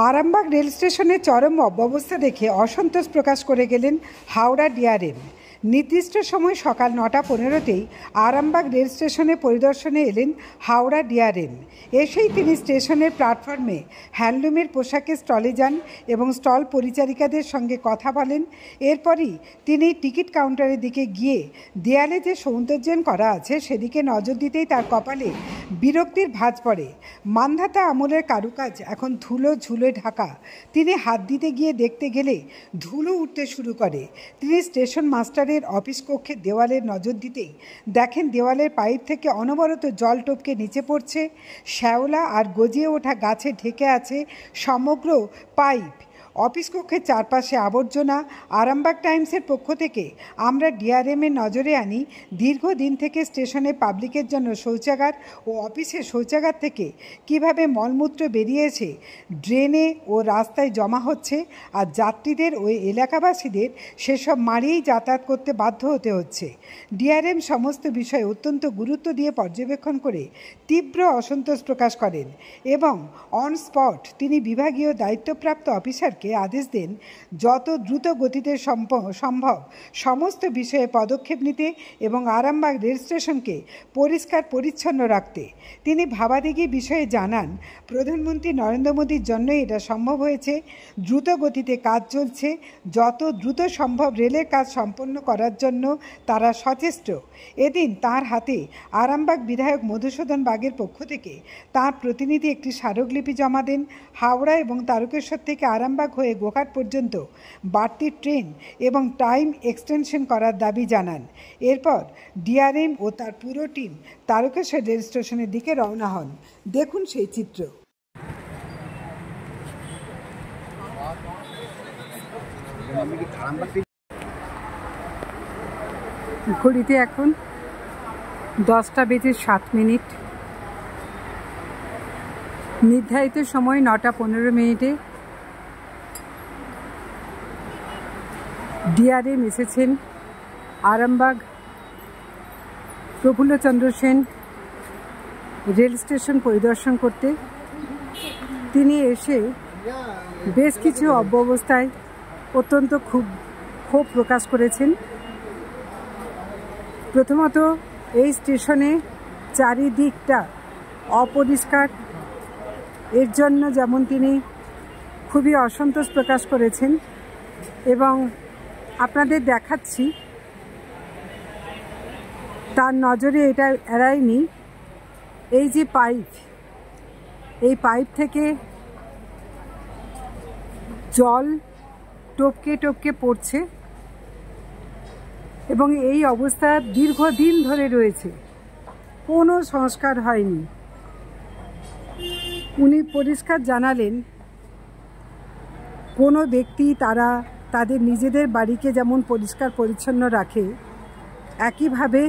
Arambagh rail স্টেশনের চরম অব্যবস্থা দেখে অসন্তোষ প্রকাশ করে গেলেন হাওড়া ডিআরএম। নির্দিষ্ট সময় সকাল ৯:১৫তেই আরামবাগ রেল স্টেশনে পরিদর্শনে এলেন হাওড়া ডিআরএম। এসেই তিনি স্টেশনের প্ল্যাটফর্মে হ্যান্ডলুমের পোশাকের স্টলে যান এবং স্টল পরিচারিকাদের সঙ্গে কথা বলেন। এরপরই তিনি টিকিট কাউন্টারের দিকে গিয়ে দেয়ালে যে সৌন্দর্যায়ন করা আছে সেদিকে নজর দিতেই তার কপালে বিরক্তির ভাঁজ পড়ে। মান্ধাতা আমলের কারুকাজ এখন ধুলো ঝুলে ঢাকা। তিনি হাত দিতে গিয়ে দেখতে গেলে ধুলো উঠতে শুরু করে। তিনি স্টেশন মাস্টারের অফিস কক্ষের দেওয়ালের নজর দিতেই দেখেন দেওয়ালের পাইপ থেকে অনবরত জল টপকে নিচে পড়ছে। শ্যাওলা আর গজিয়ে ওঠা গাছে ঢেকে আছে সমগ্র পাইপ। অফিস কক্ষের চারপাশে আবর্জনা। আরামবাগ টাইমসের পক্ষ থেকে আমরা ডিআরএমের নজরে আনি দীর্ঘদিন থেকে স্টেশনে পাবলিকের জন্য শৌচাগার ও অফিসের শৌচাগার থেকে কিভাবে মলমূত্র বেরিয়েছে, ড্রেনে ও রাস্তায় জমা হচ্ছে, আর যাত্রীদের ও এলাকাবাসীদের সেসব মারিয়েই যাতায়াত করতে বাধ্য হতে হচ্ছে। ডিআরএম সমস্ত বিষয়ে অত্যন্ত গুরুত্ব দিয়ে পর্যবেক্ষণ করে তীব্র অসন্তোষ প্রকাশ করেন এবং অন স্পট তিনি বিভাগীয় দায়িত্বপ্রাপ্ত অফিসারকে আদেশ দেন যত দ্রুত গতিতে সম্ভব সমস্ত বিষয়ে পদক্ষেপ নিতে এবং আরামবাগ রেল স্টেশনকে পরিষ্কার পরিচ্ছন্ন রাখতে। তিনি ভাবাদিঘি বিষয়ে জানান, প্রধানমন্ত্রী নরেন্দ্র মোদীর জন্যই এটা সম্ভব হয়েছে। দ্রুত গতিতে কাজ চলছে। যত দ্রুত সম্ভব রেলের কাজ সম্পন্ন করার জন্য তারা সচেষ্ট। এদিন তার হাতে আরামবাগ বিধায়ক মধুসূদন বাগের পক্ষ থেকে তার প্রতিনিধি একটি স্মারকলিপি জমা দেন। হাওড়া এবং তারকেশ্বর থেকে আরামবাগ হয়ে গোঘাট পর্যন্ত বাড়তি ট্রেন এবং টাইম এক্সটেনশন করার দাবি জানান। এরপর ডিআরএম ও তার পুরো টিম তারকেশ্বর রেল স্টেশনের দিকে রওনা হন। দেখুন সেই চিত্র। ঘড়িতে এখন 10:07। নির্ধারিত সময় 9:15। ডিআরএম এসেছেন আরামবাগ প্রফুল্লচন্দ্র সেন রেল স্টেশন পরিদর্শন করতে। তিনি এসে বেশ কিছু অব্যবস্থায় অত্যন্ত ক্ষোভ প্রকাশ করেছেন। প্রথমত, এই স্টেশনে চারিদিকটা অপরিষ্কার, এর জন্য যেমন তিনি খুবই অসন্তোষ প্রকাশ করেছেন এবং আপনাদের দেখাচ্ছি তার নজরে এটা এড়ায়নি এই যে পাইপ, এই পাইপ থেকে জল টপকে টপকে পড়ছে এবং এই অবস্থা দীর্ঘদিন ধরে রয়েছে, কোনো সংস্কার হয়নি। উনি পরিষ্কার জানালেন, কোনো ব্যক্তি তারা তাদের নিজেদের বাড়িকে যেমন পরিষ্কার পরিচ্ছন্ন রাখে, একইভাবে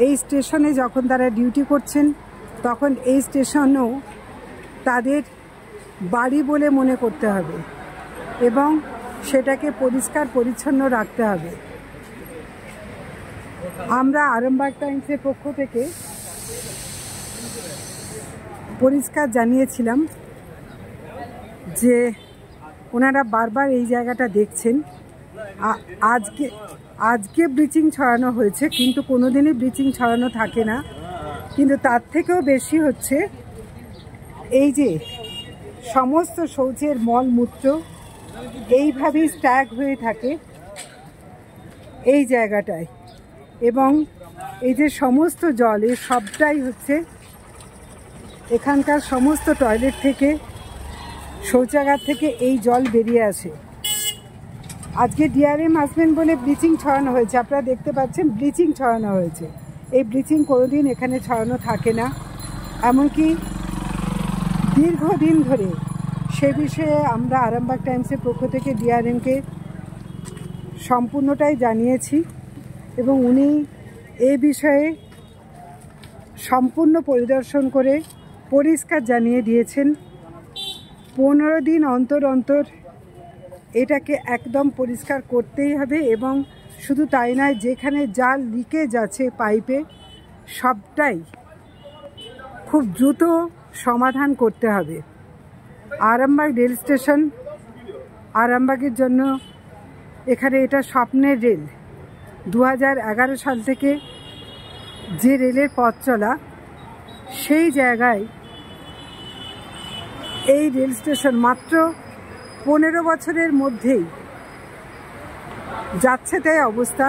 এই স্টেশনে যখন তারা ডিউটি করছেন তখন এই স্টেশনও তাদের বাড়ি বলে মনে করতে হবে এবং সেটাকে পরিষ্কার পরিচ্ছন্ন রাখতে হবে। আমরা আরামবাগ টাইমসের পক্ষ থেকে পরিষ্কার জানিয়েছিলাম যে ওনারা বারবার এই জায়গাটা দেখছেন। আজকে ব্লিচিং ছড়ানো হয়েছে, কিন্তু কোনোদিনই ব্লিচিং ছড়ানো থাকে না। কিন্তু তার থেকেও বেশি হচ্ছে এই যে সমস্ত শৌচের মলমূত্র এইভাবেই স্ট্যাগ হয়ে থাকে এই জায়গাটায় এবং এই যে সমস্ত জল, এই সবটাই হচ্ছে এখানকার সমস্ত টয়লেট থেকে, শৌচাগার থেকে এই জল বেরিয়ে আসে। আজকে ডিআরএম আসবেন বলে ব্লিচিং ছড়ানো হয়েছে, আপনারা দেখতে পাচ্ছেন ব্লিচিং ছড়ানো হয়েছে। এই ব্লিচিং কোনোদিন এখানে ছড়ানো থাকে না, এমনকি দীর্ঘদিন ধরে সে বিষয়ে আমরা আরামবাগ টাইমসের পক্ষ থেকে ডিআরএমকে সম্পূর্ণটাই জানিয়েছি এবং উনি এই বিষয়ে সম্পূর্ণ পরিদর্শন করে পরিষ্কার জানিয়ে দিয়েছেন 15 দিন অন্তর অন্তর এটাকে একদম পরিষ্কার করতেই হবে এবং শুধু তাই নয়, যেখানে যা লিকেজ আছে পাইপে সবটাই খুব দ্রুত সমাধান করতে হবে। আরামবাগ রেল স্টেশন, আরামবাগের জন্য এখানে এটা স্বপ্নের রেল। 2011 সাল থেকে যে রেলের পথ চলা, সেই জায়গায় এই রেল স্টেশন মাত্র 15 বছরের মধ্যেই যাচ্ছে তাই অবস্থা।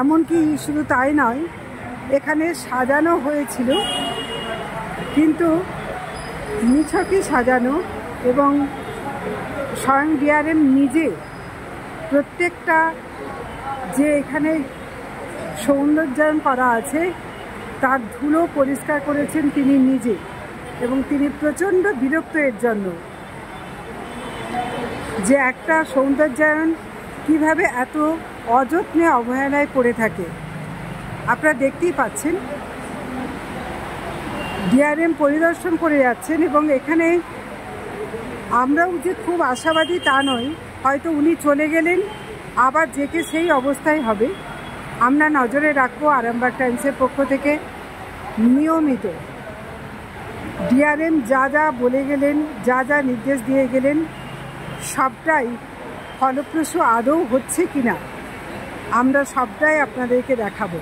এমনকি শুধু তাই নয়, এখানে সাজানো হয়েছিল, কিন্তু নিছকই সাজানো, এবং স্বয়ং ডিআরএম নিজে প্রত্যেকটা যে এখানে সৌন্দর্যায়ন করা আছে তার ধুলো পরিষ্কার করেছেন তিনি নিজে, এবং তিনি প্রচণ্ড বিরক্ত এর জন্য যে একটা সৌন্দর্যায়ন কিভাবে এত অযত্নে অবহেলায় পড়ে থাকে। আপনারা দেখতেই পাচ্ছেন ডিআরএম পরিদর্শন করে যাচ্ছেন, এবং এখানে আমরাও যে খুব আশাবাদী তা নয়, হয়তো উনি চলে গেলেন আবার যে সেই অবস্থায় হবে। আমরা নজরে রাখবো আরামবাগ টাইমসের পক্ষ থেকে নিয়মিত ডিআরএম যা যা বলে গেলেন, যা যা নির্দেশ দিয়ে গেলেন, সবটাই ফলপ্রসূ আদৌ হচ্ছে কিনা আমরা সবটাই আপনাদেরকে দেখাবো।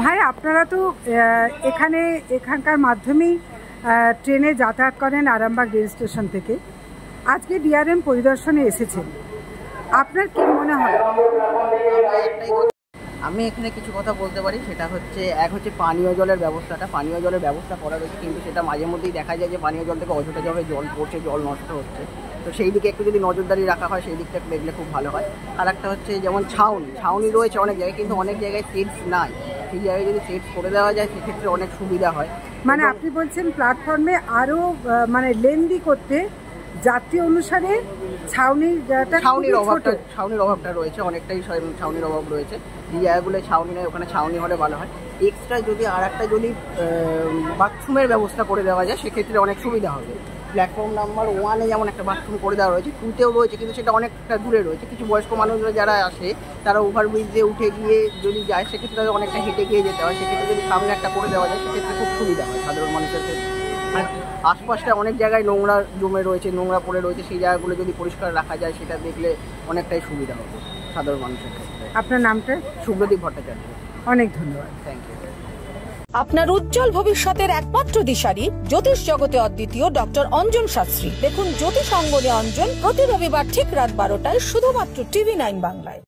ভাই, আপনারা তো এখানকার মাধ্যমেই ট্রেনে যাতায়াত করেন আরামবাগ রেল স্টেশন থেকে। আজকে ডিআরএম পরিদর্শনে এসেছেন, আপনার কি মনে হয়? আমি এখানে কিছু কথা বলতে পারি, সেটা হচ্ছে এক হচ্ছে পানীয় জলের ব্যবস্থাটা। পানীয় জলের ব্যবস্থা করা রয়েছে, কিন্তু সেটা মাঝে মধ্যেই দেখা যায় যে পানীয় জল থেকে অযথা জল পড়ছে, জল নষ্ট হচ্ছে। তো সেই দিকে একটু যদি নজরদারি রাখা হয়, সেই দিকটা একটু দেখলে খুব ভালো হয়। আর একটা হচ্ছে যেমন ছাউনি রয়েছে অনেক জায়গায়, কিন্তু অনেক জায়গায় সেটস নাই। সেই জায়গায় যদি সেটস করে দেওয়া যায় সেক্ষেত্রে অনেক সুবিধা হয়। মানে আপনি বলছেন প্ল্যাটফর্মে আরও মানে লেন্দি করতে যাত্রী অনুসারে ছাউনির অভাবটা রয়েছে, অনেকটাই ছাউনির অভাব রয়েছে। যে জায়গাগুলো ছাউনি নেই ওখানে ছাউনি হলে ভালো হয়। এক্সট্রা যদি আর একটা যদি বাথরুমের ব্যবস্থা করে দেওয়া যায় সেক্ষেত্রে অনেক সুবিধা হবে। প্ল্যাটফর্ম নাম্বার 1-এ যেমন একটা বাথরুম করে দেওয়া রয়েছে, 2-তেও রয়েছে, কিন্তু সেটা অনেকটা দূরে রয়েছে। কিছু বয়স্ক মানুষরা যারা আসে তারা ওভারব্রিজে উঠে গিয়ে যদি যায় সেক্ষেত্রে তাদের অনেকটা হেঁটে গিয়ে যেতে হয়। সেক্ষেত্রে যদি সামনে একটা করে দেওয়া যায় সেক্ষেত্রে খুব সুবিধা হয় সাধারণ মানুষের ক্ষেত্রে। আর আশপাশটা অনেক জায়গায় নোংরা জমে রয়েছে, নোংরা পড়ে রয়েছে, সেই জায়গাগুলো যদি পরিষ্কার রাখা যায় সেটা দেখলে অনেকটাই সুবিধা হবে সাধারণ মানুষের ক্ষেত্রে। আপনার নামটা? সুব্রদীপ ভট্টাচার্য। অনেক ধন্যবাদ। Thank you. আপনার উজ্জ্বল ভবিষ্যতের একমাত্র দিশারি জ্যোতিষ জগতে অদ্বিতীয় ডক্টর অঞ্জন শাস্ত্রী। দেখুন জ্যোতিষ অঙ্গনে অঞ্জন প্রতি রবিবার ঠিক রাত 12টায় শুধুমাত্র TV9 বাংলায়।